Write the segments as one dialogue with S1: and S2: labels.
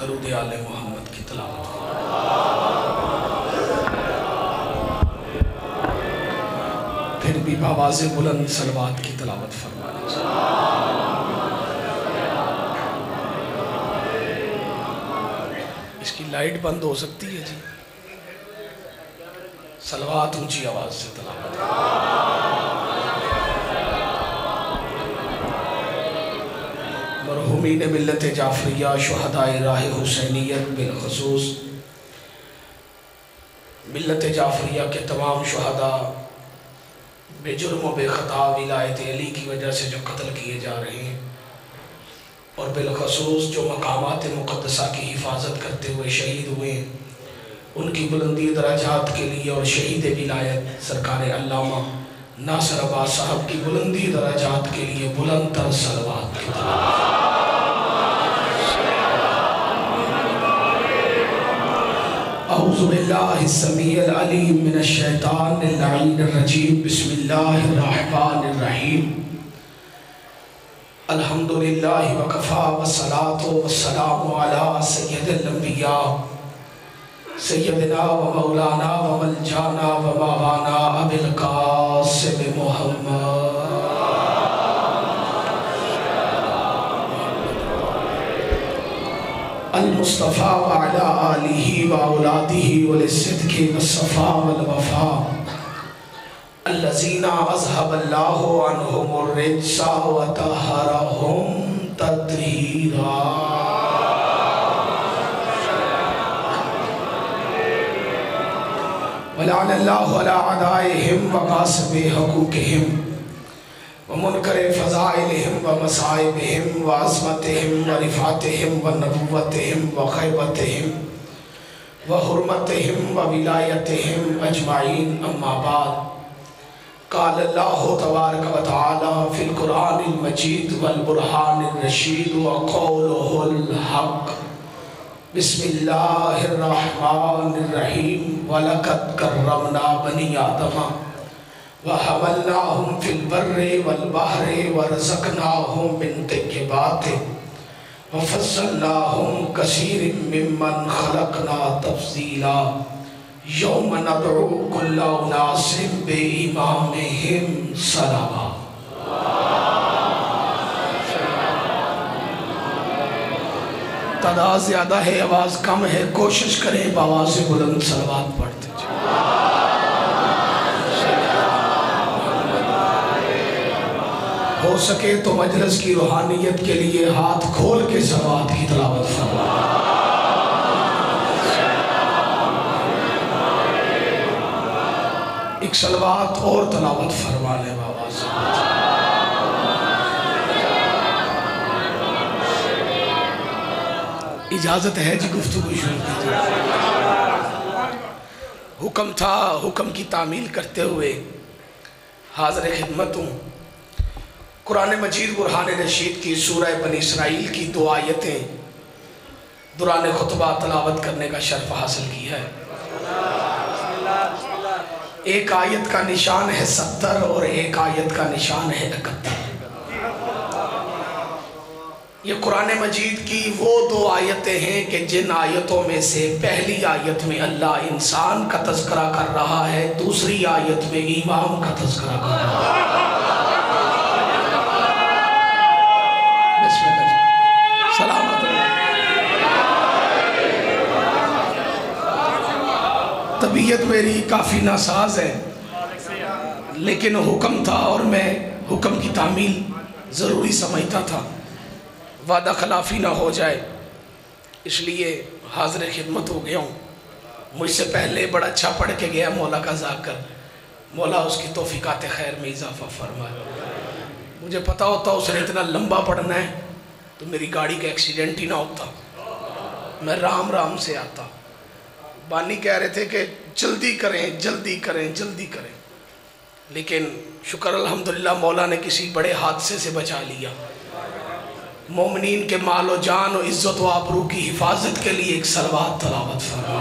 S1: درود آل محمد کی تلاوت پھر بھی بآواز بلند صلوات کی تلاوت فرما لیجیے۔ اس کی لائٹ بند ہو سکتی ہے جی؟ صلوات اونچی آواز سے تلاوت۔ مرحومین ملت جعفریہ، شہدائے راہ حسینیت، بالخصوص ملت جعفریہ کے تمام شہداء بے جرم و بے خطا ولایت علی کی وجہ سے جو قتل کیے جا رہے ہیں، اور بالخصوص جو مقامات مقدسہ کی حفاظت کرتے ہوئے شہید ہوئے ہیں، ان کی بلندی درجات کے لیے اور شہید ولایت سرکار علامہ ناصر عباس صاحب کی بلندی درجات کے لیے بلند تر صلوات کی تلاوت۔ اعوذ باللہ السمیع العلیم من الشیطان اللعین الرجیم، بسم اللہ الرحمن الرحیم۔ الحمدللہ وکفا والصلاة والسلام علی سید الانبیاء سیدنا و مولانا و ملجانا و ماوانا ابی القاسم محمد المصطفیٰ وعلا آلہ و اولادہ وللصدق والصفاء والوفاء الذین اذهب اللہ عنہم الرجس وطہرہم تطہیرا۔ ولعن اللہ علی اعدائہم وقاسم حقوقہم ومنکر فضائلہم ومصائبہم وعظمتہم ورفعتہم ونبوتہم وخیبتہم وحرمتہم وولایتہم اجمعین، اما بعد۔ قال اللہ تبارک و تعالی فی القرآن المجید والبرہان الرشید وقولہ الحق۔ بسم اللہ الرحمن الرحیم۔ وَلَقَدْ كَرَّمْنَا بَنِي آدَمَ وَحَمَلْنَاهُمْ فِي الْبَرِّ وَالْبَحْرِ وَرَزَقْنَاهُمْ مِنْ طَيِّبَاتِ وَفَضَّلْنَاهُمْ كَثِيرٍ مِّمَّنْ خَلَقْنَا تَفْضِيلًا۔ یوم ندعو کل اناس بِإِمَامِهِمْ صلوات۔ تعداد زیادہ ہے، آواز کم ہے، کوشش کریں بآواز بلند صلوات پڑھتے جائیں۔ ہو سکے تو مجلس کی روحانیت کے لیے ہاتھ کھول کے صلوات کی تلاوت فرمائیں۔ ایک صلوات اور تلاوت فرما لیں بآواز۔ اجازت ہے جی گفتگو شروع کیجئے۔ حکم تھا، حکم کی تعمیل کرتے ہوئے حاضر خدمت ہوں۔ قرآن مجید برہان رشید کی سورہ بنی اسرائیل کی 2 آیتیں دوران خطبہ تلاوت کرنے کا شرف حاصل کی ہے۔ ایک آیت کا نشان ہے 70 اور ایک آیت کا نشان ہے 71۔ یہ قرآن مجید کی وہ 2 آیتیں ہیں کہ جن آیتوں میں سے پہلی آیت میں اللہ انسان کا تذکرہ کر رہا ہے، دوسری آیت میں امام کا تذکرہ کر رہا ہے۔ بسم اللہ، سلامت طبیعت میری کافی ناساز ہے، لیکن حکم تھا اور میں حکم کی تعمیل ضروری سمجھتا تھا، وعدہ خلافی نہ ہو جائے، اس لیے حاضر خدمت ہو گیا ہوں۔ مجھ سے پہلے بڑا اچھا پڑھ کے گیا مولا کا ذاکر، مولا اس کی توفیقات خیر میں اضافہ فرمائے۔ مجھے پتا ہوتا اس نے اتنا لمبا پڑھنا ہے تو میری گاڑی کا ایکسیڈنٹ ہی نہ ہوتا، میں رام رام سے آتا۔ بانی کہہ رہے تھے کہ جلدی کریں جلدی کریں جلدی کریں، لیکن شکر الحمدللہ مولا نے کسی بڑے حادثے سے بچا لیا۔ مومنین کے مال و جان و عزت و آبرو کی حفاظت کے لیے ایک صلوات تلاوت فرمائیں۔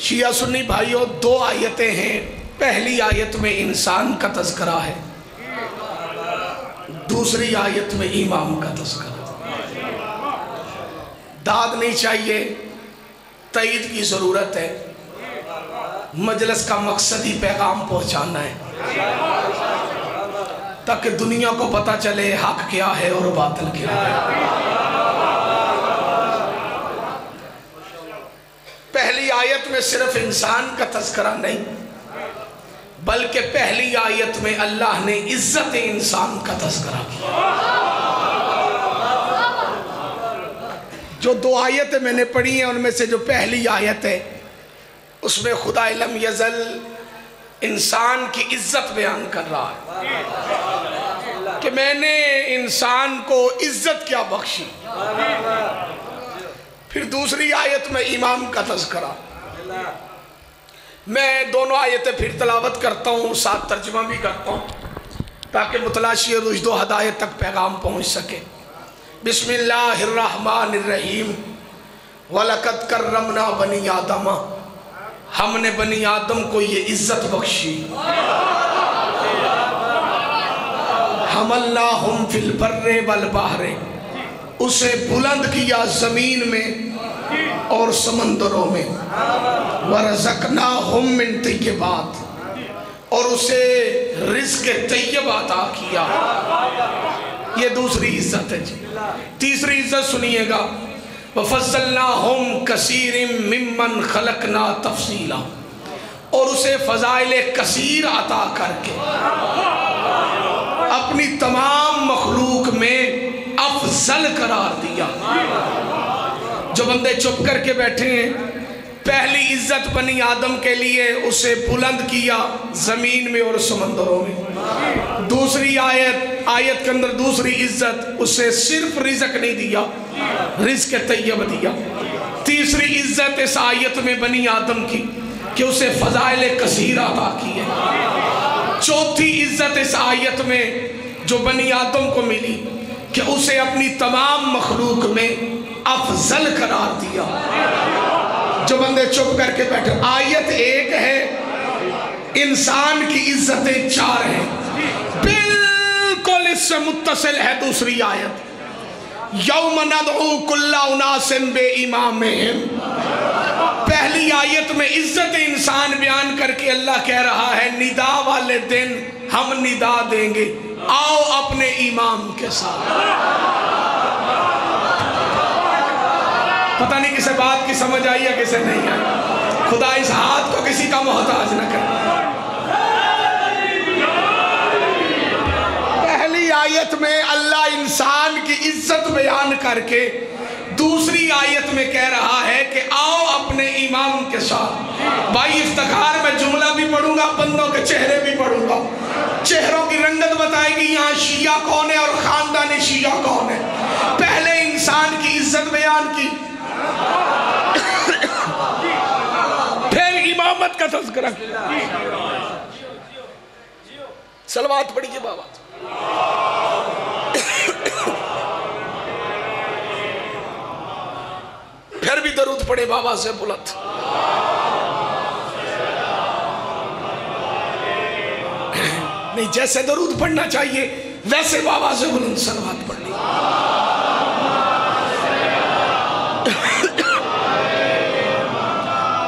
S1: شیعہ سنی بھائیوں، 2 آیتیں ہیں۔ پہلی آیت میں انسان کا تذکرہ ہے، دوسری آیت میں امام کا تذکرہ، داد نہیں چاہیے، تائید کی ضرورت ہے، مجلس کا مقصد ہی پیغام پہنچانا ہے تاکہ دنیا کو پتہ چلے حق کیا ہے اور باطل کیا ہے۔ پہلی آیت میں صرف انسان کا تذکرہ نہیں بلکہ پہلی آیت میں اللہ نے عزت انسان کا تذکرہ کیا۔ جو دو آیتیں میں نے پڑھی ہیں ان میں سے جو پہلی آیت ہے اس میں خدا لم یزل انسان کی عزت بیان کر رہا ہے کہ میں نے انسان کو عزت کیا بخشی۔ پھر دوسری آیت میں امام کا تذکرہ۔ میں دونوں آیتیں پھر تلاوت کرتا ہوں، ساتھ ترجمہ بھی کرتا ہوں تاکہ متلاشی رشد و ہدایت تک پیغام پہنچ سکے۔ بسم اللہ الرحمن الرحیم۔ وَلَقَدْ كَرَّمْنَا بَنِي آدَمَ، ہم نے بنی آدم کو یہ عزت بخشی۔ حَمَلْنَاهُمْ فِي الْبَرِّ وَالْبَحْرِ، اسے بلند کیا زمین میں اور سمندروں میں۔ وَرَزَقْنَاهُمْ مِنْ طَيِّبَاتٍ، اور اسے رزق طیب عطا کیا۔ یہ دوسری عزت ہے جی۔ تیسری عزت سنیے گا، وَفَضَّلْنَاهُمْ كَثِيرٍ مِّمَّنْ خَلَقْنَا تَفْصِيلًا، اور اسے فضائل کثیر عطا کر کے اپنی تمام مخلوق میں افضل قرار دیا۔ جو بندے چپ کر کے بیٹھے ہیں، پہلی عزت بنی آدم کے لیے اسے بلند کیا زمین میں اور سمندروں میں۔ دوسری آیت کے اندر دوسری عزت، اسے صرف رزق نہیں دیا، رزق طیب دیا۔ تیسری عزت اس آیت میں بنی آدم کی کہ اسے فضائل کثیر عطا کی ہے۔ چوتھی عزت اس آیت میں جو بنی آدم کو ملی کہ اسے اپنی تمام مخلوق میں افضل قرار دیا۔ جو بندے چپ کر کے بیٹھے، آیت ایک ہے، انسان کی عزتیں چار ہیں، بالکل اس سے متصل ہے دوسری آیت، یوم ندعو کل اناس بامامہم۔ پہلی آیت میں عزت انسان بیان کر کے اللہ کہہ رہا ہے ندا والے دن ہم ندا دیں گے، آؤ اپنے امام کے ساتھ۔ پتہ نہیں کسے بات کی سمجھ آئی ہے کسے نہیں آئی، خدا اس ہاتھ کو کسی کا محتاج نہ کرے۔ پہلی آیت میں اللہ انسان کی عزت بیان کر کے دوسری آیت میں کہہ رہا ہے کہ آؤ اپنے امام کے ساتھ۔ بھائی افتخار میں جملہ بھی پڑھوں گا، بندوں کے چہرے بھی پڑھوں گا، چہروں کی رنگت بتائے گی یہاں شیعہ کون ہے اور خاندان شیعہ کون ہے۔ پہلے انسان کی عزت بیان کی، پھر امامت کا تذکرہ کیا۔ صلوات پڑھیے بابا۔ پھر بھی درود پڑھے بابا سے بلند۔ نہیں، جیسے درود پڑھنا چاہیے ویسے بابا سے بلند صلوات پڑھ لی۔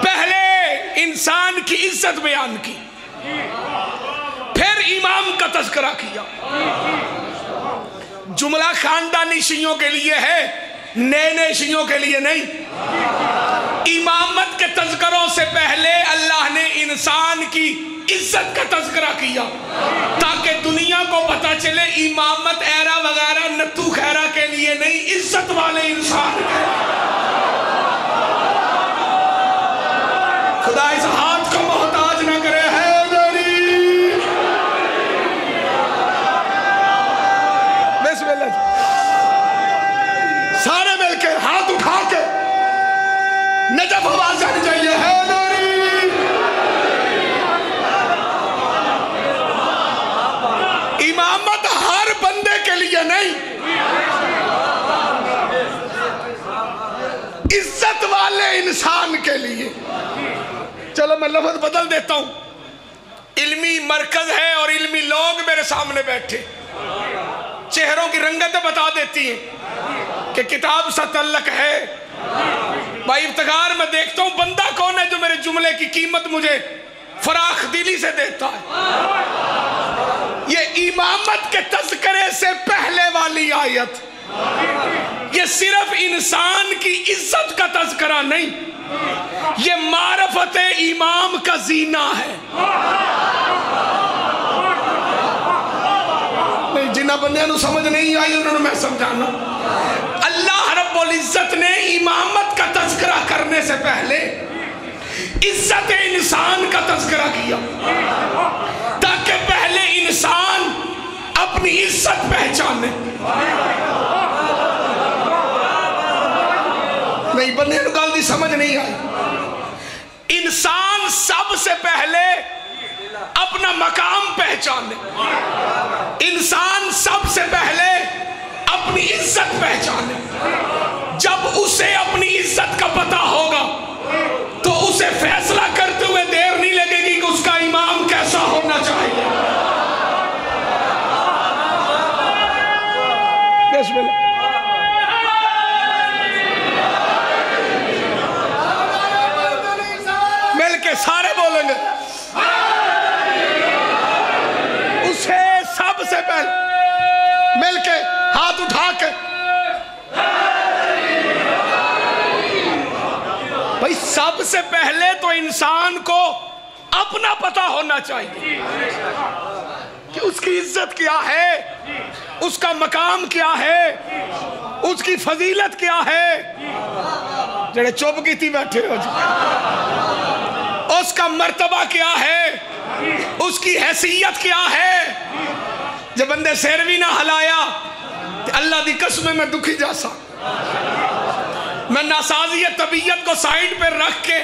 S1: پہلے انسان کی عزت بیان کی، پھر امام کا تذکرہ کیا۔ جملہ خاندانی شیعوں کے لیے ہے، نئے نئے شیعوں کے لیے نہیں۔ امامت کے تذکروں سے پہلے اللہ نے انسان کی عزت کا تذکرہ کیا تاکہ دنیا کو پتہ چلے امامت ایرا وغیرہ نتو خیرہ کے لیے نہیں، عزت والے انسان کے۔ خدا اس ہاتھ کو محتاج نہ کرے۔ حیدری بسم اللہ، سارے مل کے ہاتھ اٹھا کے نجف آواز آنی چاہیے۔ حیدری امامت ہر بندے کے لیے نہیں، عزت والے انسان کے لیے۔ چلو میں لفظ بدل دیتا ہوں، علمی مرکز ہے اور علمی لوگ میرے سامنے بیٹھے، چہروں کی رنگتیں بتا دیتی ہیں کہ کتاب سے تعلق ہے۔ بھائی افتخار میں دیکھتا ہوں بندہ کون ہے جو میرے جملے کی قیمت مجھے فراخ دلی سے دیتا ہے۔ یہ امامت کے تذکرے سے پہلے والی آیت، یہ صرف انسان کی عزت کا تذکرہ نہیں، یہ معرفت امام کا زینہ ہے۔ جنہ بندیاں نو سمجھ نہیں آئی انہوں نے میں سمجھانا۔ اللہ رب العزت نے امامت کا تذکرہ کرنے سے پہلے عزت انسان کا تذکرہ کیا، تاکہ پہلے انسان اپنی عزت پہچانے۔ نہیں بندے نو گل دی سمجھ نہیں آئی۔ انسان سب سے پہلے اپنا مقام پہچانے، انسان سب سے پہلے اپنی عزت پہچانے۔ جب اسے اپنی عزت کا پتہ ہوگا تو اسے فیصلہ کرتے ہوئے دیر نہیں لگے گی کہ اس کا امام کیسا ہونا چاہیے۔ بسم اللہ۔ مل کے سارے بولیں گے، اسے سب سے پہلے مل کے ہاتھ اٹھا کے بھائی سب سے پہلے تو انسان کو اپنا پتہ ہونا چاہیے کہ اس کی عزت کیا ہے، اس کا مقام کیا ہے، اس کی فضیلت کیا ہے۔ جڑے چپ کی تھی بیٹھے ہو جی، اس کا مرتبہ کیا ہے، اس کی حیثیت کیا ہے۔ جب بندے سیر بھی نہ ہلایا اللہ دی قسم میں دکھی جاسا۔ میں ناسازی طبیعت کو سائیڈ پر رکھ کے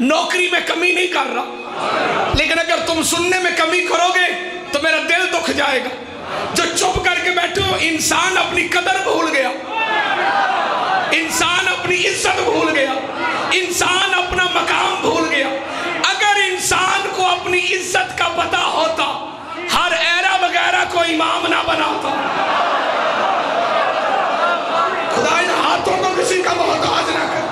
S1: نوکری میں کمی نہیں کر رہا، لیکن اگر تم سننے میں کمی کرو گے تو میرا دل دکھ جائے گا۔ جو چپ کر کے بیٹھے ہو، انسان اپنی قدر بھول گیا، انسان اپنی عزت بھول گیا، انسان اپنا مقام بھول گیا۔ اگر انسان کو اپنی عزت کا پتہ ہوتا ہر ایرا وغیرہ کو امام نہ بناتا۔ خدا ان ہاتھوں کو کسی کا محتاج نہ کر۔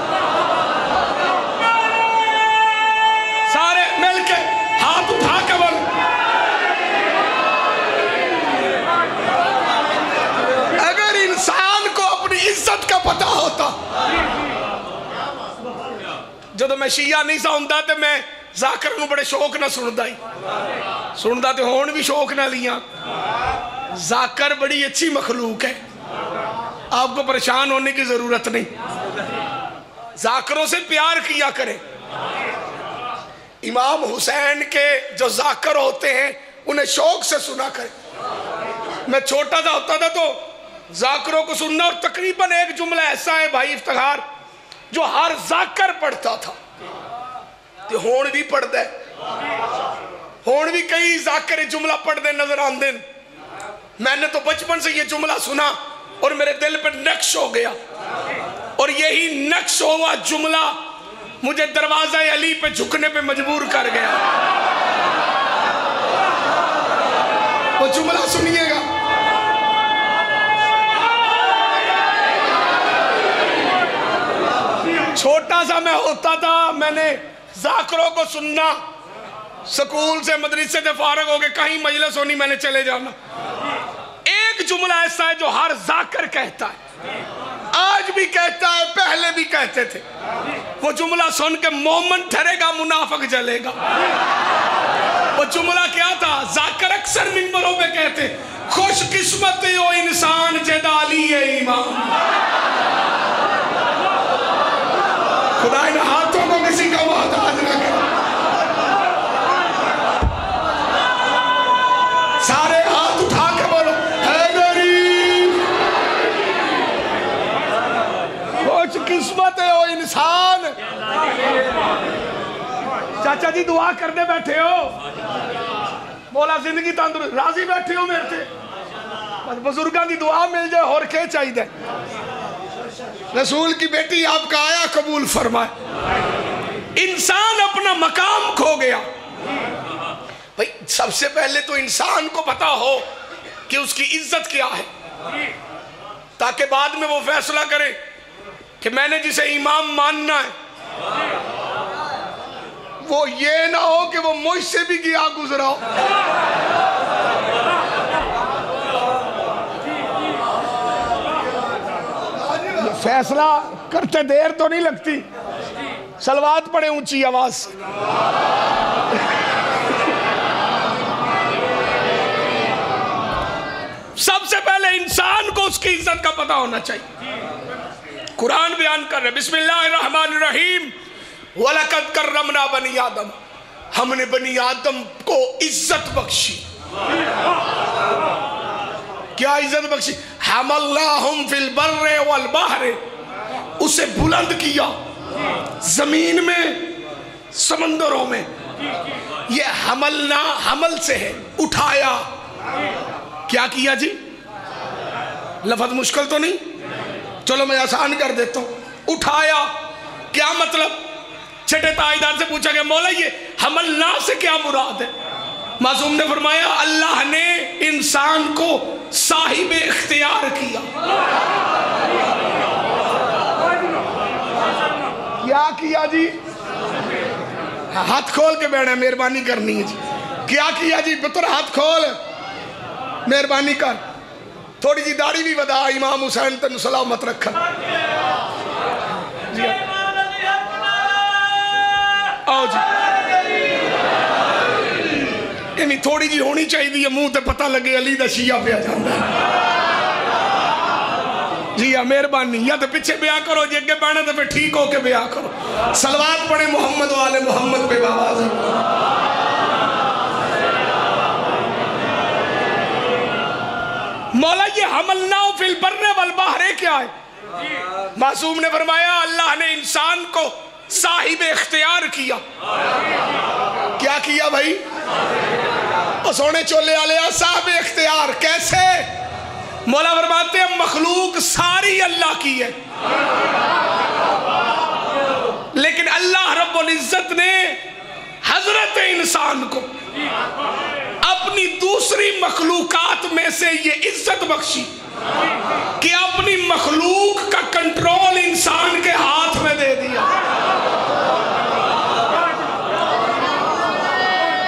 S1: سارے مل کے ہاتھ اٹھا کے بول، اگر انسان کو اپنی عزت کا پتہ ہوتا۔ جدو میں شیعہ نہیں سا ہوندا تے میں ذاکر نو بڑے شوق نہ سندا ہی، سندا تے ہون بھی شوق نہ لیاں۔ ذاکر بڑی اچھی مخلوق ہے، آپ کو پریشان ہونے کی ضرورت نہیں۔ ذاکروں سے پیار کیا کریں۔ امام حسین کے جو ذاکر ہوتے ہیں انہیں شوق سے سنا کریں۔ میں چھوٹا سا ہوتا تھا تو ذاکروں کو سننا، اور تقریباً ایک جملہ ایسا ہے بھائی افتخار جو ہر ذاکر پڑھتا تھا، تے ہون بھی پڑھ دے، ہون بھی کئی ذاکر جملہ پڑھ دے نظر آن دیں۔ میں نے تو بچپن سے یہ جملہ سنا اور میرے دل پر نقش ہو گیا، اور یہی نقش ہوا جملہ مجھے دروازہ علی پہ جھکنے پہ مجبور کر گیا۔ وہ جملہ سنیے گا، چھوٹا سا میں ہوتا تھا، میں نے ذاکروں کو سننا، سکول سے مدرسے سے فارغ ہو کے کہیں مجلس ہونی میں نے چلے جانا۔ ایک جملہ ایسا ہے جو ہر ذاکر کہتا ہے، آج بھی کہتا ہے، پہلے بھی کہتے تھے۔ وہ جملہ سن کے مومن ٹھہرے گا، منافق جلے گا۔ وہ جملہ کیا تھا؟ ذاکر اکثر منبروں پہ کہتے، خوش قسمت ہو انسان جدالی امام۔ خدا ان ہاتھوں کو کسی کا محتاج نہ کرے۔ سارے ہاتھ اٹھا کے بولو، حیدری خوش قسمت ہو انسان۔ چاچا جی دعا کرنے بیٹھے ہو، مولا زندگی تندرست، راضی بیٹھے ہو میرے سے؟ بزرگاں دی دعا مل جائے اور کیا چاہیے دے۔ رسول کی بیٹی آپ کا آیا قبول فرمائے۔ انسان اپنا مقام کھو گیا۔ بھئی سب سے پہلے تو انسان کو پتا ہو کہ اس کی عزت کیا ہے۔ تاکہ بعد میں وہ فیصلہ کرے کہ میں نے جسے امام ماننا ہے وہ یہ نہ ہو کہ وہ مجھ سے بھی گیا گزرا ہو. فیصلہ کرتے دیر تو نہیں لگتی. صلوات پڑھیں اونچی آواز سے. سب سے پہلے انسان کو اس کی عزت کا پتہ ہونا چاہیے. قرآن بیان کر رہے بسم اللہ الرحمن الرحیم وَلَقَدْ كَرَّمْنَا بَنِي آدم. ہم نے بنی آدم کو عزت بخشی. کیا عزت بخشی؟ حَمَلْنَاهُمْ فِي الْبَرِّ وَالْبَحْرِ. اسے بلند کیا زمین میں سمندروں میں. یہ حملنا حمل سے ہے اٹھایا. کیا کیا جی؟ لفظ مشکل تو نہیں؟ چلو میں آسان کر دیتا ہوں. اٹھایا کیا مطلب؟ چھٹے تاجدار سے پوچھا کہ مولا یہ حملنا سے کیا مراد ہے؟ معصوم نے فرمایا اللہ نے انسان کو صاحب اختیار کیا. کیا کیا جی؟ ہاتھ کھول کے بیٹھے مہربانی کرنی ہے جی. کیا کیا جی؟ پتر ہاتھ کھول مہربانی کر. تھوڑی جی داڑھی بھی ودا امام حسین تن سلامت رکھا. جی آؤ جی. یعنی تھوڑی جی ہونی چاہیے منہ تے پتہ لگے علی دا شیعہ پہ آ جاندہ ہے. جی ہاں مہربانی. یا تو پیچھے بیاہ کرو جی اگے بیٹھے تو پھر ٹھیک ہو کے بیاہ کرو. صلوات پڑھیں محمد والے محمد پہ باواز. مولا یہ حملنا فی البر والبحر کیا ہے؟ معصوم نے فرمایا اللہ نے انسان کو صاحب اختیار کیا. کیا کیا بھائی؟ اور سونے چولے والے صاحب اختیار کیسے؟ مولا فرماتے ہیں مخلوق ساری اللہ کی ہے لیکن اللہ رب العزت نے حضرت انسان کو اپنی دوسری مخلوقات میں سے یہ عزت بخشی کہ اپنی مخلوق کا کنٹرول انسان کے ہاتھ میں دے دیا.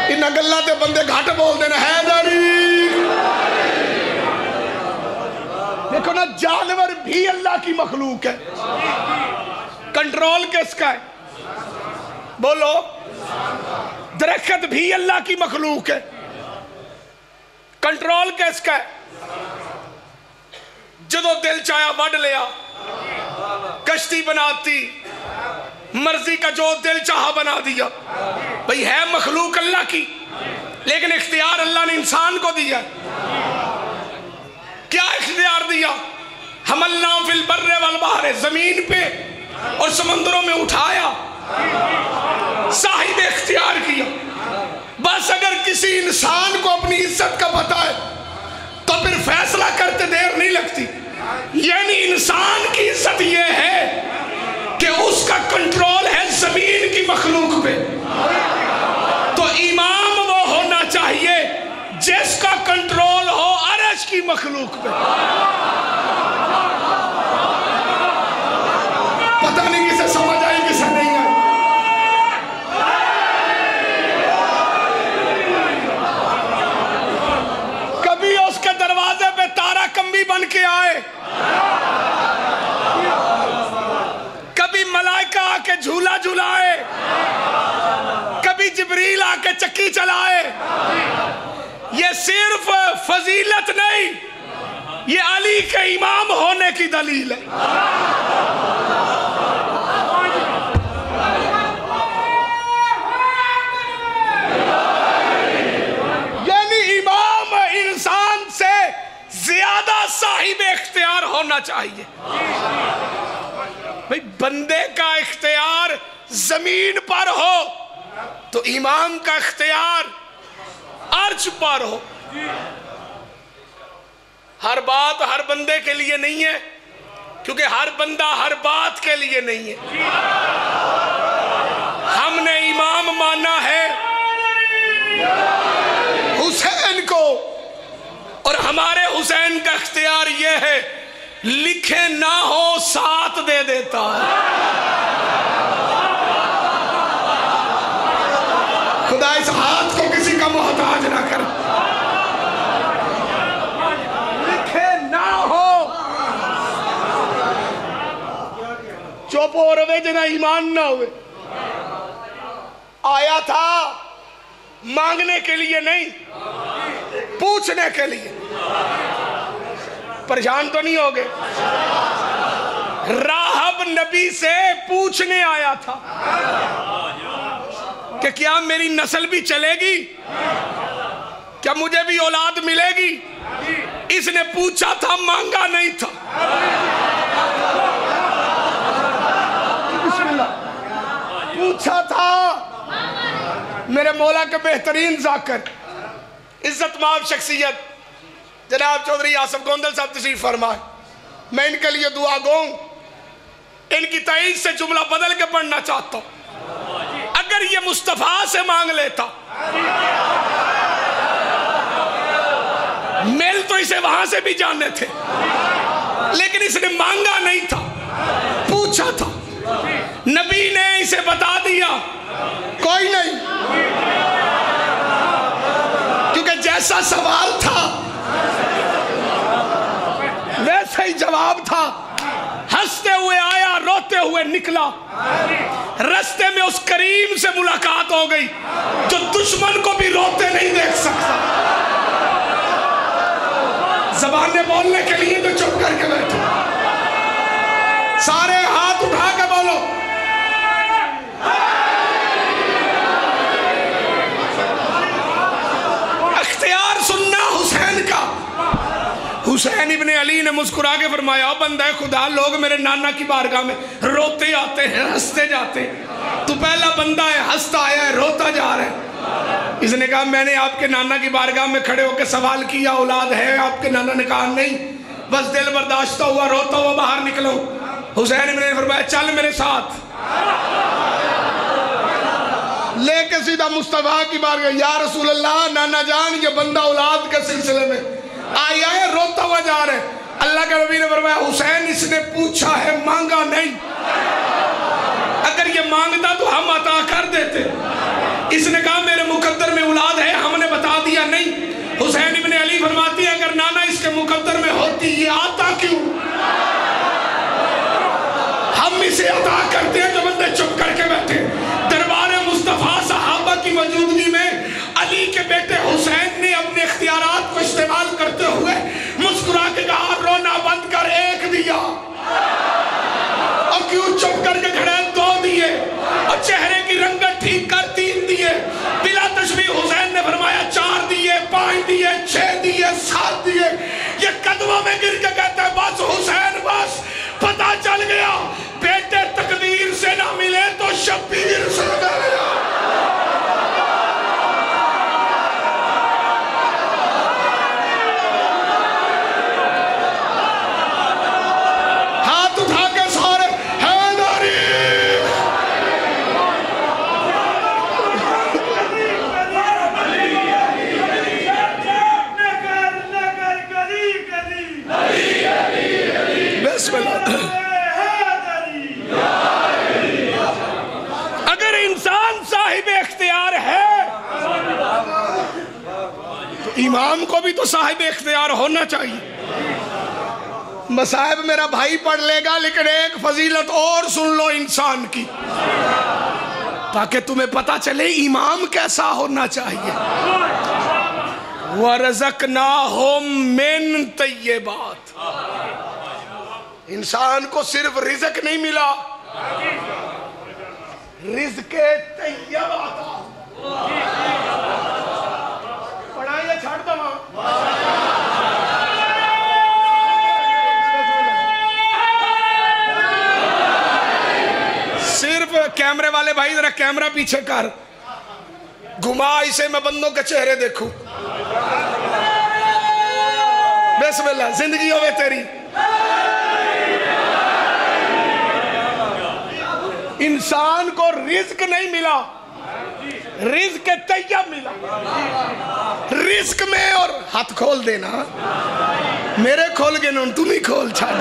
S1: انہاں گلہ تے بندے گھاٹ بول دینا حیدری. دیکھو نا جانور بھی اللہ کی مخلوق ہے. کنٹرول کس کا ہے؟ بولو. درخت بھی اللہ کی مخلوق ہے. کنٹرول کس کا ہے؟ جدو دل چاہیا وڈ لیا کشتی بناتی مرضی کا جو دل چاہا بنا دیا. بھئی ہے مخلوق اللہ کی لیکن اختیار اللہ نے انسان کو دیا. کیا اختیار دیا؟ حملنا فی البر والبحر. زمین پہ اور سمندروں میں اٹھایا. صاحب اختیار کیا. بس اگر کسی انسان کو اپنی عزت کا پتہ ہے تو پھر فیصلہ کرتے دیر نہیں لگتی. یعنی انسان کی عزت یہ ہے کہ اس کا کنٹرول ہے زمین کی مخلوق پہ. تو امام وہ ہونا چاہیے جس کا کنٹرول ہو عرش کی مخلوق پہ. پتہ نہیں کسے سمجھ آئی کسے نہیں آئی. کبھی اس کے دروازے پہ تارا کمبی بن کے آئے, کبھی ملائکہ آ کے جھولا جھولائے, کبھی جبریل آ کے چکی چلائے. یہ صرف فضیلت نہیں, یہ علی کے امام ہونے کی دلیل ہے. یعنی امام انسان سے زیادہ صاحب اختیار ہونا چاہیے. بھئی بندے کا اختیار زمین پر ہو تو امام کا اختیار عرش پر ہو. ہر بات ہر بندے کے لیے نہیں ہے کیونکہ ہر بندہ ہر بات کے لیے نہیں ہے. ہم نے امام مانا ہے حسین کو اور ہمارے حسین کا اختیار یہ کہے لکھے نہ ہو ساتھ دے دیتا ہے۔ خدا اس ہاتھ کو کسی کا محتاج نہ کر، لکھے نہ ہو چپ ہو رہے جنہ ایمان نہ ہوئے۔ آیا تھا مانگنے کے لیے نہیں، پوچھنے کے لیے۔ پریشان تو نہیں ہوگے؟ راہب نبی سے پوچھنے آیا تھا کہ کیا میری نسل بھی چلے گی، کیا مجھے بھی اولاد ملے گی؟ اس نے پوچھا تھا، مانگا نہیں تھا۔ پوچھا تھا۔ میرے مولا کے بہترین ذاکر، عزت مآب شخصیت جناب چودھری آصف گوندل صاحب تشریف فرمائے، میں ان کے لیے دعا گوں، ان کی تائید سے جملہ بدل کے پڑھنا چاہتا ہوں۔ اگر یہ مصطفیٰ سے مانگ لیتا، مل تو اسے وہاں سے بھی جانے تھے، لیکن اس نے مانگا نہیں تھا، پوچھا تھا۔ نبی نے اسے بتا دیا کوئی نہیں، کیونکہ جیسا سوال تھا ویسا ہی جواب تھا۔ ہنستے ہوئے آیا، روتے ہوئے نکلا۔ رستے میں اس کریم سے ملاقات ہو گئی جو دشمن کو بھی روتے نہیں دیکھ سکتا۔ زبانیں بولنے کے لیے تو چپ کر کے بیٹھو، سارے ہاتھ اٹھا کے بولو۔ اختیار سننا حسین کا۔ حسین ابن علی نے مسکرا کے فرمایا، بندہ خدا، لوگ میرے نانا کی بارگاہ میں روتے آتے ہیں، ہنستے جاتے ہیں، تو پہلا بندہ ہے ہنستا آیا ہے، روتا جا رہا ہے۔ اس نے کہا میں نے آپ کے نانا کی بارگاہ میں کھڑے ہو کے سوال کیا اولاد ہے؟ آپ کے نانا نے کہا نہیں، بس دل برداشتہ ہوا، روتا ہوا باہر نکلو۔ حسین ابن نے فرمایا چل میرے ساتھ، لے کے سیدھا مصطفیٰ کی بارگاہ۔ یا رسول اللہ، نانا جان یہ بندہ اولاد کے سلسلے میں آیا ہے، روتا ہوا جا رہے۔ اللہ کے نبی نے فرمایا حسین اس نے پوچھا ہے، مانگا نہیں، اگر یہ مانگتا تو ہم عطا کر دیتے۔ اس نے کہا میرے مقدر میں اولاد ہے، ہم نے بتا دیا نہیں۔ حسین ابن علی فرماتی ہے اگر نانا اس کے مقدر میں ہوتی یہ آتا کیوں؟ ہم اسے عطا کرتے ہیں۔ جو بندے چپ کر کے بیٹھے دربار مصطفیٰ صحابہ کی موجودگی میں، علی کے بیٹے حسین نے اپنے اختیارات کو استعمال کرتے ہوئے مسکرا کے کہا رونا بند کر، ایک دیا۔ اور کیوں چپ کر کے کھڑے؟ دو دیے۔ اور چہرے کی رنگت ٹھیک کر، تین دیے۔ بلا تشبیہ حسین نے فرمایا 4 دیے، 5 دیے، 6 دیے، 7 دیے۔ یہ قدموں میں گر کے کہتا ہے بس حسین بس، پتہ چل گیا بیٹے تقدیر سے نہ ملے تو شبیر سے ملے۔ ہاتھ اٹھا کے سارے حیدری۔ بسم اللہ۔ اگر انسان صاحب اختیار ہے تو امام کو بھی تو صاحب اختیار ہونا چاہیے۔ مصائب میرا بھائی پڑھ لے گا، لیکن ایک فضیلت اور سن لو انسان کی، تاکہ تمہیں پتا چلے امام کیسا ہونا چاہیے۔ وَرَزَقْنَاهُم مِّن طَيِّبَاتٍ۔ انسان کو صرف رزق نہیں ملا، رزق طیب آتا۔ پڑھائیے چھاڑ دو وہاں۔ صرف کیمرے والے بھائی ذرا کیمرہ پیچھے کر، گھما اسے، میں بندوں کے چہرے دیکھوں۔ بسم اللہ، زندگی ہوئے تیری۔ انسان کو رزق نہیں ملا، رزق طیب ملا. رزق میں اور ہاتھ کھول دینا میرے کھول گئے نا تو نہیں کھول چھاڑ.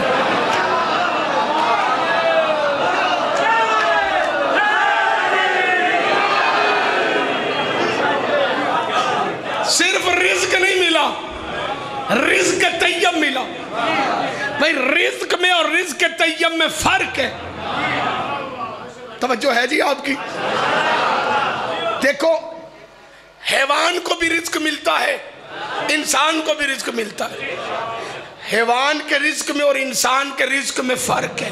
S1: صرف رزق نہیں ملا, رزق طیب ملا. بھئی رزق میں اور رزق طیب میں فرق ہے. توجہ ہے جی آپ کی؟ دیکھو حیوان کو بھی رزق ملتا ہے, انسان کو بھی رزق ملتا ہے. حیوان کے رزق میں اور انسان کے رزق میں فرق ہے.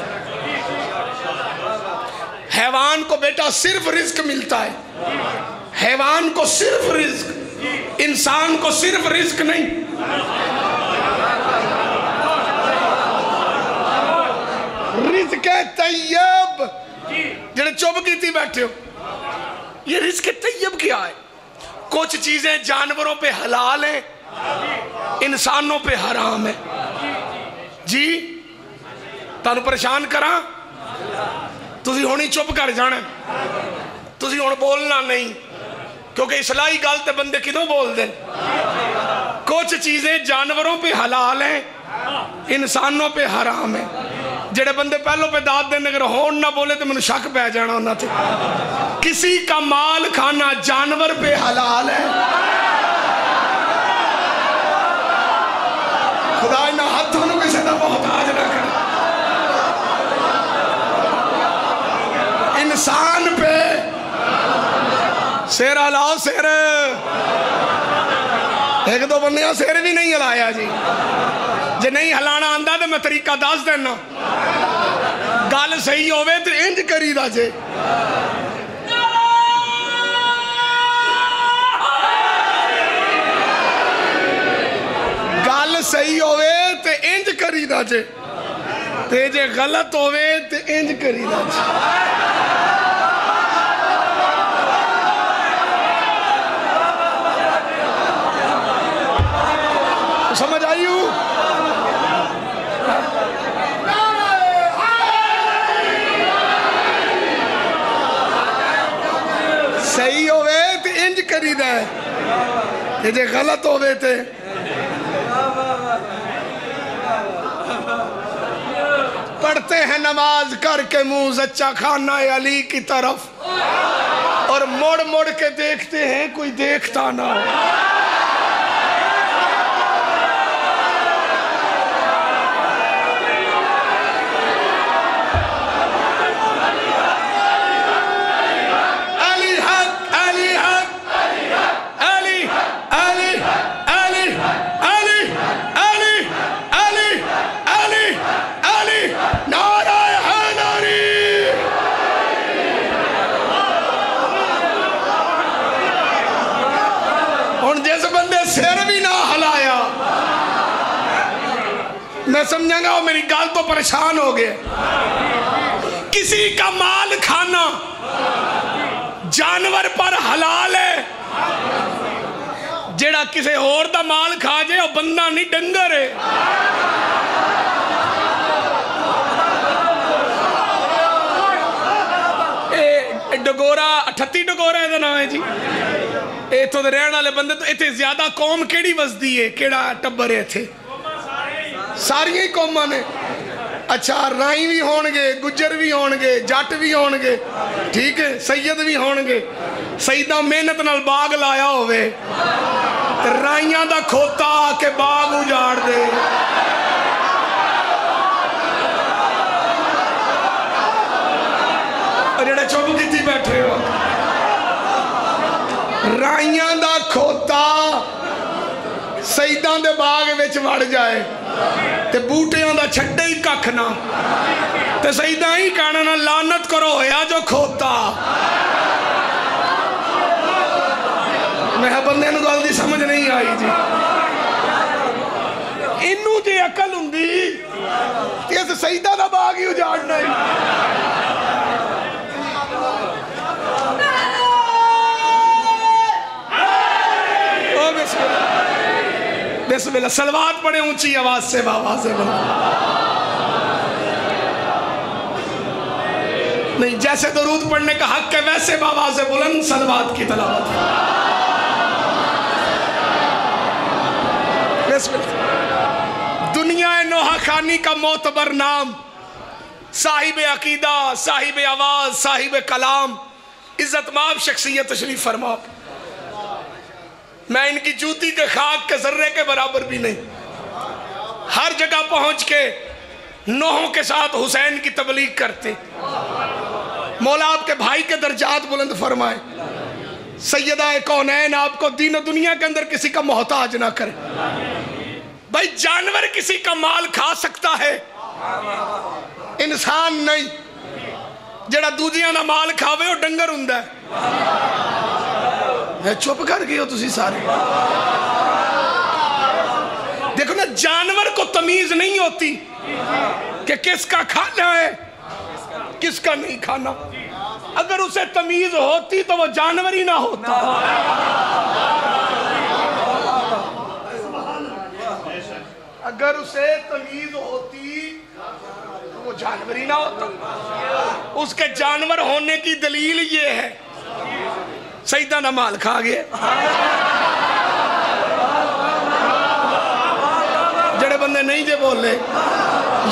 S1: حیوان کو بیٹا صرف رزق ملتا ہے, حیوان کو صرف رزق, انسان کو صرف رزق نہیں. رزق طیب جنہیں چوب کی تھی بیٹھے ہو, یہ رزق طیب کیا ہے؟ کچھ چیزیں جانوروں پہ حلال ہیں, انسانوں پہ حرام ہے. جی تانوں پریشان کراں, تسی ہونی چپ کر جانا, تسی ہون بولنا نہیں, کیونکہ اصلاحی گل تے بندے کدوں بول دیں. کچھ چیزیں جانوروں پہ حلال ہیں, انسانوں پہ حرام ہیں. جڑے بندے پہلوں پہ داد دیں اگر ہون نہ بولے تو میں شک پہ جانا ہونا تھے. کسی کا مال کھانا جانور پہ حلال ہے. خدا نہ ہاتھوں نے کسی دا محتاج نہ کرے. انسان پہ سیر ہلاؤ, سیر ایک دو بندیاں سیر بھی نہیں ہلایا جی. جے نہیں ہلانا آندہ تو میں طریقہ داس دینا, گال صحیح ہوئے تو انج کری دا جے. گال صحیح ہوئے تو انج کری دا جے, تے جے غلط ہوئے تو انج کری دا جے. سمجھ آئی ہوں؟ صحیح ہوئے تو انج کری دا ہے, یہ جے غلط ہوئے تھے. پڑھتے ہیں نماز کر کے منہ زچہ خانہ علی کی طرف, اور مڑ مڑ کے دیکھتے ہیں کوئی دیکھتا نہ ہو. میں سمجھا گا وہ میری گال تو پریشان ہو گئے. کسی کا مال کھانا جانور پر حلال ہے, جیڑا کسی اور دا مال کھا جائے وہ بندہ نہیں ڈنگر ہے. ڈگورا 38 ڈگورا ہے دا نام ہے جی. اے تو رہن والے بندے تو اتنے زیادہ قوم کیڑی وزدی ہے, کیڑا ٹبر ہے تھے؟ ساری ہی قوماں نے. اچھا رائی بھی ہونگے, گجر بھی ہونگے, جٹ بھی ہونگے, ٹھیک ہے, سید بھی ہونگے. سیدہ محنت نال باغ لایا ہوئے, رائیاں دا کھوتا آکے باغ اجاڑ دے. اور جڑے چوب کیتی بیٹھے ہو, رائیاں دا کھوتا سیدان دے باغ وچ وڑ جائے تے بوٹیاں دا چھڑے ہی ککھنا, تے سیدان ہی کہنا نا لعنت کرو ہویا جو کھوتا. میں بندے نو گل دی سمجھ نہیں آئی جی. انہوں جی عقل ہوندی تے اس سیدہ دا باغ ہی اجاڑنا ہی. بسم اللہ, صلوات پڑھیں اونچی آواز سے, بابا سے بابا. نہیں، جیسے درود پڑھنے کا حق ہے ویسے بآواز بلند صلوات کی تلاوت. بسم اللہ. دنیا نوحہ خانی کا معتبر نام، صاحب عقیدہ، صاحب آواز، صاحب کلام، عزت مآب شخصیت تشریف فرما. میں ان کی جوتی کے خاک کے ذرے کے برابر بھی نہیں. ہر جگہ پہنچ کے نوحوں کے ساتھ حسین کی تبلیغ کرتے. مولا آپ کے بھائی کے درجات بلند فرمائے. سیدہ کونین آپ کو دین و دنیا کے اندر کسی کا محتاج نہ کرے. بھائی جانور کسی کا مال کھا سکتا ہے، انسان نہیں. جڑا دوجیاں دا مال کھاوے وہ ڈنگر ہوندا ہے. میں چپ کر گئے ہو تسی سارے. دیکھو نا، جانور کو تمیز نہیں ہوتی کہ کس کا کھانا ہے کس کا نہیں کھانا. اگر اسے تمیز ہوتی تو وہ جانور ہی نہ ہوتا. اگر اسے تمیز ہوتی تو وہ جانور ہی نہ ہوتا. اس کے جانور ہونے کی دلیل یہ ہے سیدہ نہ مال کھا گئے. جڑے بندے نہیں جے بولے،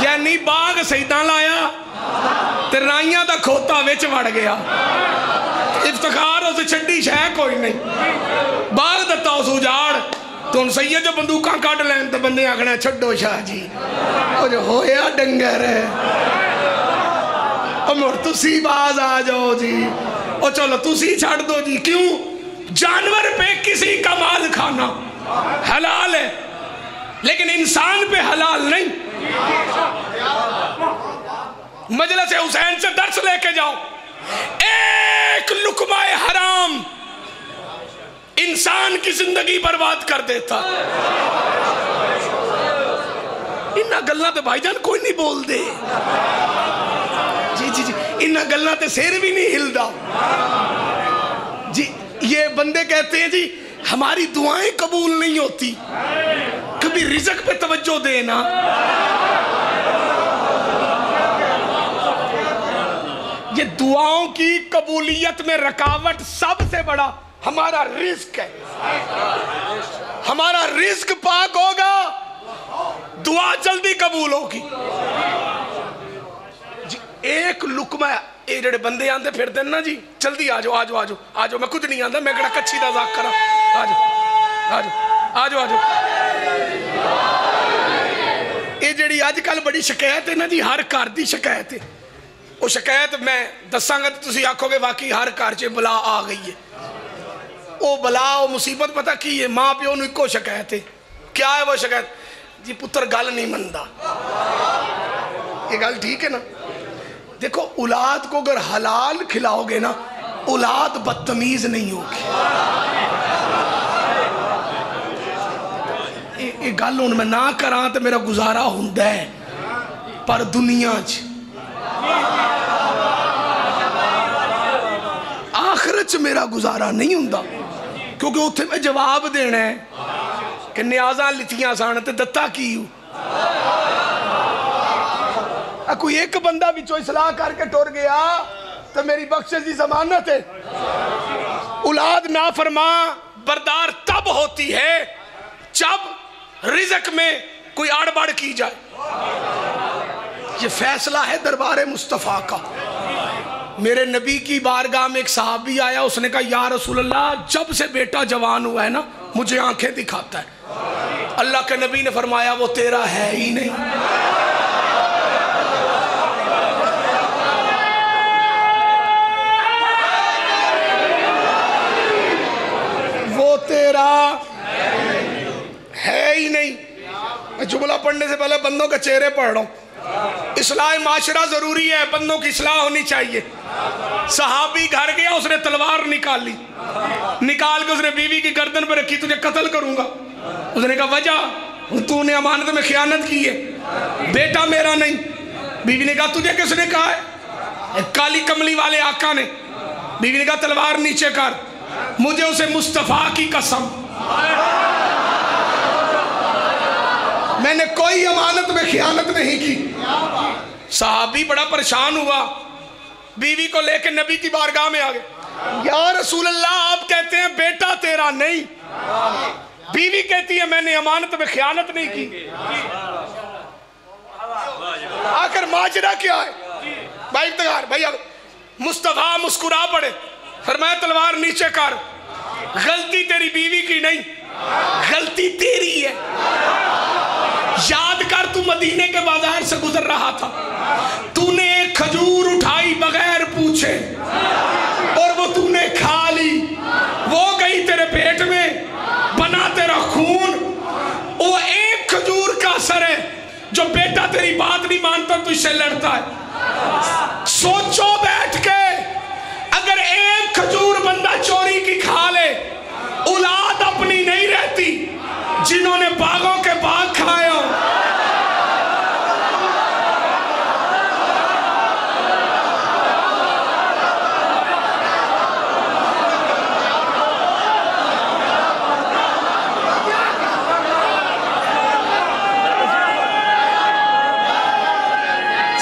S1: یعنی باغ سیدہ لایا تے رائیاں دا کھوتا وچ وڑ گیا. افتخار اسے چھڈی شے کوئی نہیں. باغ دتا اس اجاڑ تو ان سید جو بندوقاں کٹ لین تے بندے آکھنا چھڈو شاہ جی او جو ہویا ڈنگر ہے، او مڑ تسی باز آ جاؤ جی، او چلو تسی چھڑ دو جی. کیوں؟ جانور پہ کسی کا مال کھانا حلال ہے لیکن انسان پہ حلال نہیں. مجلس حسین سے درس لے کے جاؤ. ایک لقمہ حرام انسان کی زندگی برباد کر دیتا. انہاں گلاں تے بھائی جان کوئی نہیں بول دے. جی جی جی، انہاں گلاں تے سیر بھی نہیں ہلدا. جی یہ بندے کہتے ہیں جی ہماری دعائیں قبول نہیں ہوتی. کبھی رزق پہ توجہ دینا. یہ دعاؤں کی قبولیت میں رکاوٹ سب سے بڑا ہمارا رزق ہے. ہمارا رزق پاک ہوگا دعا جلدی قبول ہوگی. جی ایک لقمہ، اے جڑے بندے آندے پھر دن نا جی جلدی آجو آجو آجو آجو. میں کچھ نہیں آندہ، میں کڑا کچھی دا ذاک کرا. آجو آجو آجو آجو. اے جڑی آج کل بڑی شکایت ہے نا جی، ہر کار دی شکایت ہے. وہ شکایت میں دساں گا تو تسی آکھو گے واقعی ہر کار چے بلا آ گئی ہے. وہ بلا وہ مصیبت پتہ کی ہے؟ ماں پیو نو کو شکایت ہے. کیا ہے وہ شکایت؟ جی پتر گل نہیں مندا. یہ گل ٹھیک ہے نا؟ دیکھو اولاد کو اگر حلال کھلاؤ گے نا، اولاد بدتمیز نہیں ہوگی. یہ گل ہوں میں نہ کراں تو میرا گزارا ہوندا ہے، پر دنیا چ آخرت میرا گزارا نہیں ہوندا. کیونکہ اتھے میں جواب دینا ہے کہ نیازاں لتیاں سان تے دتا کیوں. کوئی ایک بندہ بھی جو اصلاح کر کے ٹور گیا تو میری بخشش دی ضمانت ہے. اولاد نافرما بردار تب ہوتی ہے جب رزق میں کوئی آڑ باڑ کی جائے. یہ فیصلہ ہے دربار مصطفیٰ کا. میرے نبی کی بارگاہ میں ایک صحابی آیا، اس نے کہا یا رسول اللہ جب سے بیٹا جوان ہوا ہے نا مجھے آنکھیں دکھاتا ہے. اللہ کے نبی نے فرمایا وہ تیرا ہے ہی نہیں. وہ تیرا ہے ہی نہیں. میں جملہ پڑھنے سے پہلے بندوں کے چہرے پڑھ رہا ہوں. اصلاح معاشرہ ضروری ہے، بندوں کی اصلاح ہونی چاہیے. صحابی گھر گیا، اس نے تلوار نکال لی، نکال کے اس نے بیوی کی گردن پر رکھی، تجھے قتل کروں گا. اس نے کہا وجہ؟ تو نے امانت میں خیانت کی ہے، بیٹا میرا نہیں. بیوی نے کہا تجھے کس نے کہا ہے؟ کالی کملی والے آقا نے. بیوی نے کہا تلوار نیچے کر. مجھے اسے مصطفیٰ کی قسم میں نے کوئی امانت میں خیانت نہیں کی. صحابی بڑا پریشان ہوا. بیوی کو لے کے نبی کی بارگاہ میں آگے، یا رسول اللہ آپ کہتے ہیں بیٹا تیرا نہیں، بیوی کہتی ہے میں نے امانت میں خیانت نہیں کی، آخر ماجرہ کیا ہے؟ بھائی افتخار بھائی مصطفیٰ مسکرا پڑے، فرمایا تلوار نیچے کر، غلطی تیری بیوی کی نہیں، غلطی تیری ہے۔ یاد کر تو مدینے کے بازار سے گزر رہا تھا، تو نے ایک کھجور اٹھائی بغیر پوچھے اور وہ تو نے کھا لی، وہ گئی تیرے پیٹ میں، بنا تیرا خون، وہ ایک کھجور کا اثر ہے جو بیٹا تیری بات نہیں مانتا تو اس سے لڑتا ہے۔ سوچو بیٹھ کے، اگر ایک کھجور بندہ چوری کی کھا لے، اولاد اپنی نہیں رہتی، جنہوں نے باغوں کے باغ کھائے ہو۔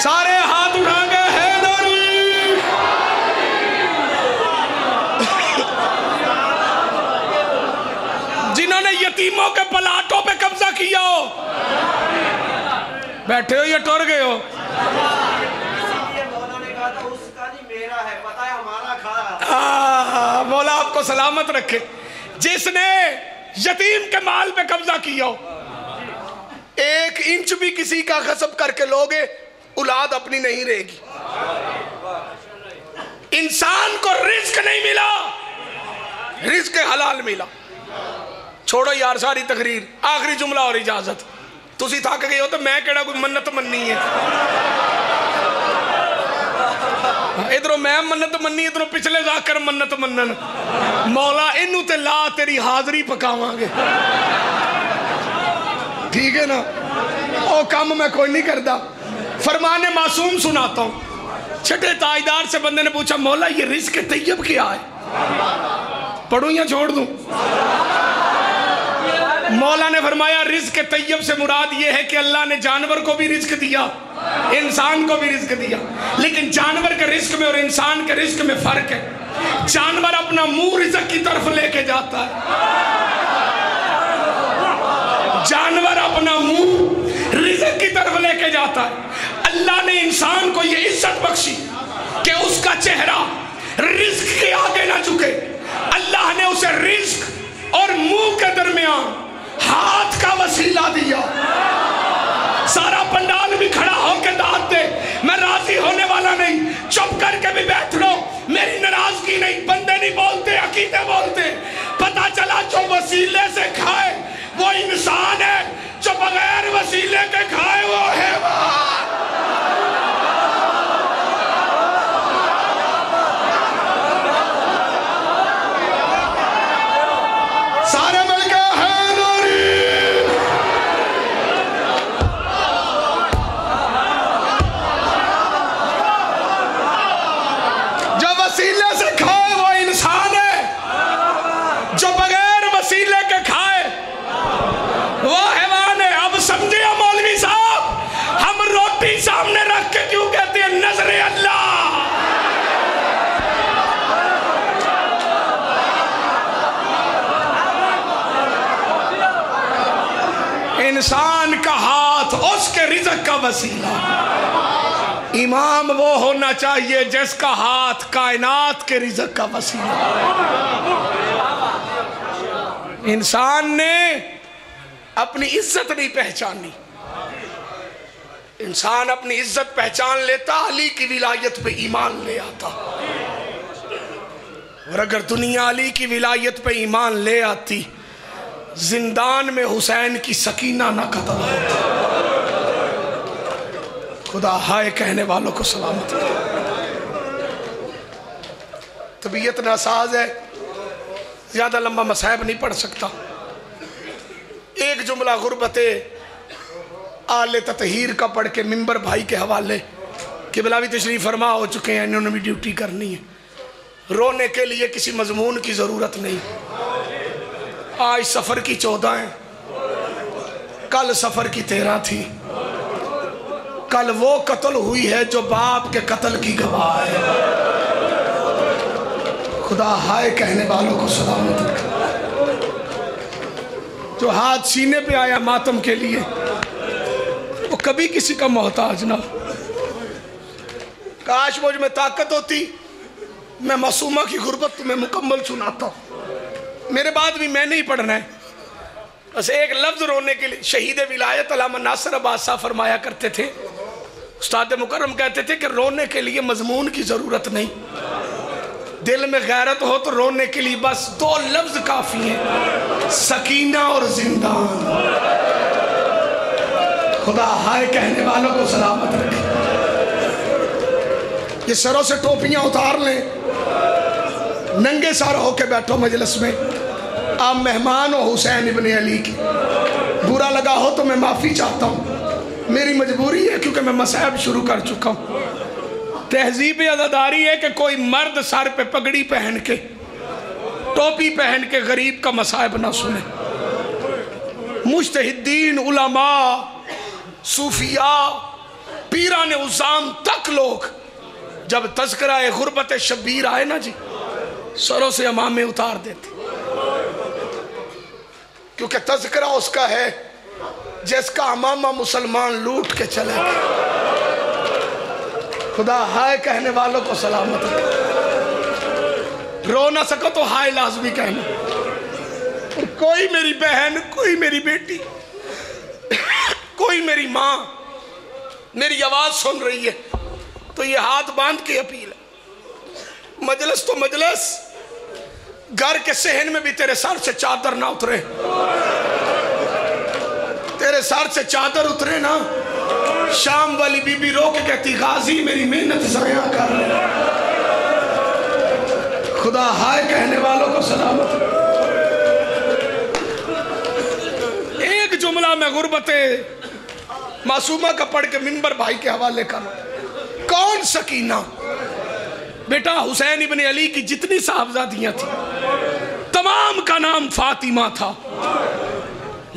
S1: سارے ہاتھ اٹھا گئے حیدری، جنہوں نے یتیموں کے پلاٹوں پہ قبضہ کیا ہو، بیٹھے ہو یا ٹر گئے ہو؟ مولا آپ کو سلامت رکھے۔ جس نے یتیم کے مال پہ قبضہ کیا ہو، ایک انچ بھی کسی کا غصب کر کے لوگے، اولاد اپنی نہیں رہے گی۔ انسان کو رزق نہیں ملا، رزق حلال ملا۔ چھوڑو یار ساری تقریر، آخری جملہ اور اجازت۔ تسی تھک گئے ہو تو میں کہڑا کوئی منت مننی ہے، ادھروں میں منت مننی، ادھروں پچھلے ذاکر منت منن۔ مولا انہوں تے لا تیری حاضری پکاواں گے، ٹھیک ہے نا؟ او کام میں کوئی نہیں کردا، فرمان معصوم سناتا ہوں۔ چھٹے تاجدار سے بندے نے پوچھا مولا یہ رزق طیب کیا ہے؟ پڑھوں یا چھوڑ دوں؟ مولا نے فرمایا رزق طیب سے مراد یہ ہے کہ اللہ نے جانور کو بھی رزق دیا، انسان کو بھی رزق دیا، لیکن جانور کے رزق میں اور انسان کے رزق میں فرق ہے۔ جانور اپنا منہ رزق کی طرف لے کے جاتا ہے، جانور اپنا منہ رزق کی طرف لے کے جاتا ہے۔ اللہ نے انسان کو یہ عزت بخشی کہ اس کا چہرہ رزق کے آگے نہ جھکے۔ اللہ نے اسے رزق اور منہ کے درمیان ہاتھ کا وسیلہ دیا۔ سارا پنڈال بھی کھڑا ہو کے داد دے، میں راضی ہونے والا نہیں، چپ کر کے بھی بیٹھ لو، میری ناراضگی نہیں، بندے نہیں بولتے، عقیدے بولتے۔ پتہ چلا جو وسیلے سے کھائے وہ انسان ہے، جو بغیر وسیلے کے کھائے وہ حیوان۔ سارے مل کے جو وسیلے سے کھائے وہ انسان ہے، جو بغیر وسیلے کے کھائے وہ حیوان ہے۔ اب سمجھے مولوی صاحب، ہم روٹی سامنے رکھ کے کیوں کہتے ہیں نظر اللہ؟ انسان کا ہاتھ اس کے رزق کا وسیلہ۔ امام وہ ہونا چاہیے جس کا ہاتھ کائنات کے رزق کا وسیلہ۔ انسان نے اپنی عزت نہیں پہچانی، انسان اپنی عزت پہچان لیتا علی کی ولایت پہ ایمان لے آتا، اور اگر دنیا علی کی ولایت پہ ایمان لے آتی، زندان میں حسین کی سکینہ نہ قتل ہوتی۔ خدا ہائے کہنے والوں کو سلامت کرے۔ طبیعت ناساز ہے، زیادہ لمبا مصائب نہیں پڑھ سکتا۔ ایک جملہ غربت آل تطہیر کا پڑھ کے ممبر بھائی کے حوالے، قبلہ بھی تشریف فرما ہو چکے ہیں، انہوں نے بھی ڈیوٹی کرنی ہے۔ رونے کے لیے کسی مضمون کی ضرورت نہیں۔ آج سفر کی 14 ہیں، کل سفر کی 13 تھی، کل وہ قتل ہوئی ہے جو باپ کے قتل کی گواہ ہے۔ خدا ہائے کہنے والوں کو سلامت رکھے۔ جو ہاتھ سینے پہ آیا ماتم کے لیے وہ کبھی کسی کا محتاج نہ ہو۔ کاش مجھ میں طاقت ہوتی، میں معصومہ کی غربت تمہیں مکمل سناتا ہوں۔ میرے بعد بھی میں نہیں پڑھنا ہے، بس ایک لفظ رونے کے لیے۔ شہید ولایت علامہ ناصر عباس صاحب فرمایا کرتے تھے، استاد مکرم کہتے تھے کہ رونے کے لیے مضمون کی ضرورت نہیں، دل میں غیرت ہو تو رونے کے لیے بس دو لفظ کافی ہیں، سکینہ اور زندان۔ خدا ہائے کہنے والوں کو سلامت رکھے۔ یہ سروں سے ٹوپیاں اتار لیں، ننگے سر ہو کے بیٹھو مجلس میں، آپ مہمان ہو حسین ابن علی کی۔ برا لگا ہو تو میں معافی چاہتا ہوں، میری مجبوری ہے کیونکہ میں مصائب شروع کر چکا ہوں۔ تہذیب عزاداری ہے کہ کوئی مرد سر پہ پگڑی پہن کے، ٹوپی پہن کے غریب کا مصائب نہ سنے۔ مجتہدین، علماء، صوفیاء، پیران عظام تک لوگ جب تذکرہ غربت شبیر آئے نا جی، سروں سے امامے اتار دیتے، کیونکہ تذکرہ اس کا ہے جس کا امامہ مسلمان لوٹ کے چلے گئے۔ خدا ہائے کہنے والوں کو سلامت رکھے۔ رو نہ سکو تو ہائے لازمی کہنا۔ کوئی میری بہن، کوئی میری بیٹی، کوئی میری ماں میری آواز سن رہی ہے تو یہ ہاتھ باندھ کے اپیل ہے، مجلس تو مجلس، گھر کے صحن میں بھی تیرے سر سے چادر نہ اترے، تیرے سر سے چادر اترے نا، شام والی بی بی رو کے کہتی غازی میری محنت ضائع کر رہے۔ خدا ہائے کہنے والوں کو سلامت۔ ایک جملہ میں غربت معصومہ کا پڑھ کے منبر بھائی کے حوالے کر۔ کون سکینہ؟ بیٹا حسین ابن علی کی جتنی صاحبزادیاں تھیں تمام کا نام فاطمہ تھا،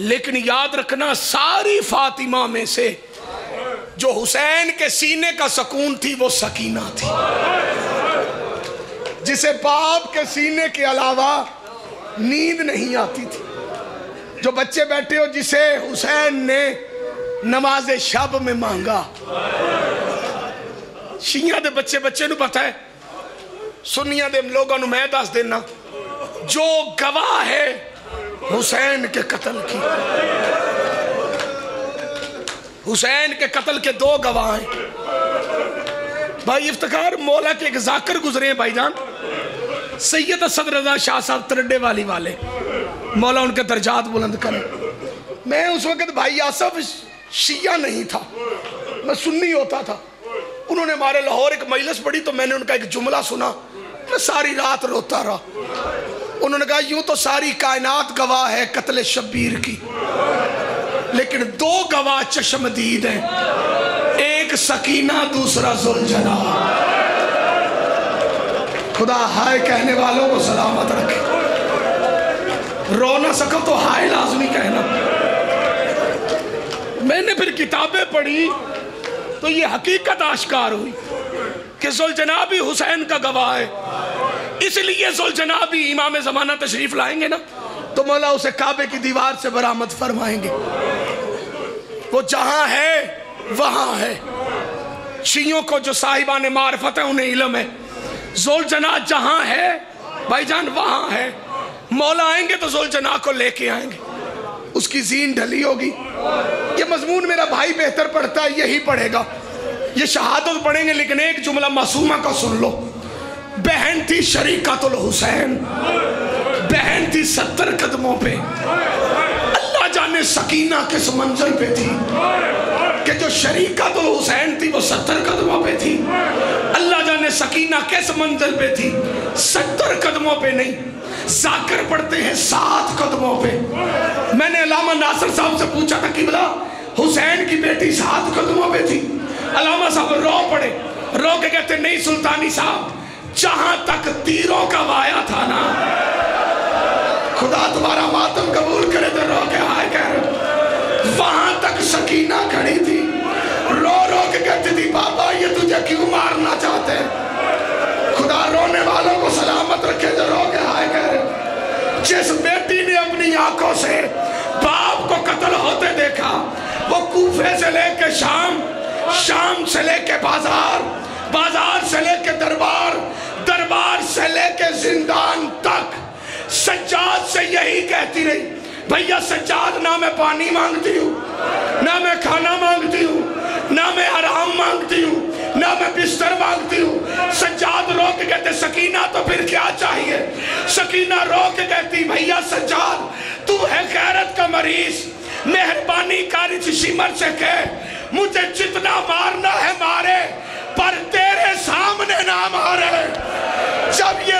S1: لیکن یاد رکھنا ساری فاطمہ میں سے جو حسین کے سینے کا سکون تھی وہ سکینہ تھی، جسے باپ کے سینے کے علاوہ نیند نہیں آتی تھی۔ جو بچے بیٹھے ہو جسے حسین نے نماز شب میں مانگا، شیعہ دے بچے نو پتہ ہے، سنیہ دے لوگوں نو میں دس دینا، جو گواہ ہے حسین کے قتل کی، حسین کے قتل کے دو گواہ ہیں۔ بھائی افتخار مولا کے ایک ذاکر گزرے ہیں بھائی جان، سید اسد رضا شاہ صاحب ترڈے والی والے، مولا ان کے درجات بلند کرے۔ میں اس وقت بھائی آصف شیعہ نہیں تھا، میں سنی ہوتا تھا۔ انہوں نے ہمارے لاہور ایک مجلس پڑھی تو میں نے ان کا ایک جملہ سنا، میں ساری رات روتا رہا۔ انہوں نے کہا یوں تو ساری کائنات گواہ ہے قتل شبیر کی، لیکن دو گواہ چشمدید ہیں، ایک سکینہ دوسرا ذوالجلال۔ خدا ہائے کہنے والوں کو سلامت رکھے۔ رو نہ سکو تو ہائے لازمی کہنا۔ میں نے پھر کتابیں پڑھی تو یہ حقیقت آشکار ہوئی کہ ذوالجنابی حسین کا گواہ ہے، اس لیے ذوالجنابی امام زمانہ تشریف لائیں گے نا تو مولا اسے کعبے کی دیوار سے برآمد فرمائیں گے۔ وہ جہاں ہے وہاں ہے، شیعوں کو جو صاحبان معرفت ہے انہیں علم ہے، ذوالجناح جہاں ہے بھائی جان وہاں ہے۔ مولا آئیں گے تو ذوالجناح کو لے کے آئیں گے، اس کی زین ڈھلی ہوگی۔ یہ مضمون میرا بھائی بہتر پڑھتا ہے، یہی پڑھے گا، یہ شہادت پڑھیں گے، لیکن ایک جملہ معصومہ کا سن لو۔ بہن تھی شریکت الحسین، بہن تھی 70 قدموں پہ، اللہ جانے سکینہ کس منزل پہ تھی کہ جو شریکت الحسین تھی وہ 70 قدموں پہ تھی، اللہ جانے سکینہ کس منزل پہ تھی، 70 قدموں پہ نہیں، ذاکر پڑھتے ہیں 7 قدموں پہ۔ میں نے علامہ ناصر صاحب سے پوچھا تھا کہ بلا حسین کی بیٹی 7 قدموں پہ تھی، علامہ صاحب رو پڑے، رو کے کہتے نہیں سلطانی صاحب، جہاں تک تیروں کا وایا تھا نا، خدا تمہارا ماتم قبول کرے تو رو کے ہائے کہہ رہے، وہاں تک سکینہ کھڑی تھی۔ رو رو کے سلامت ہے. خدا رونے والوں کو سلامت رکھے جو رو کے ہائے کہہ رہے. جس بیٹی نے اپنی آنکھوں سے باپ کو قتل ہوتے دیکھا، وہ کوفے سے لے کے شام، شام سے لے کے بازار، بازار سے لے کے دربار، دربار سے لے کے زندان تک سجاد سے یہی کہتی رہی، بھیا سجاد نہ میں پانی مانگتی ہوں، نہ میں کھانا مانگتی ہوں، نہ میں آرام مانگتی ہوں، نہ میں بستر مانگتی ہوں. سجاد رو کے کہتے سکینہ تو پھر کیا چاہیے؟ سکینہ رو کے کہتی بھیا سجاد تو ہے غیرت کا مریض، مہربانی کاری سمر سے کہہ مجھے جتنا مارنا ہے مارے پر تیرے سامنے نہ مارے. جب یہ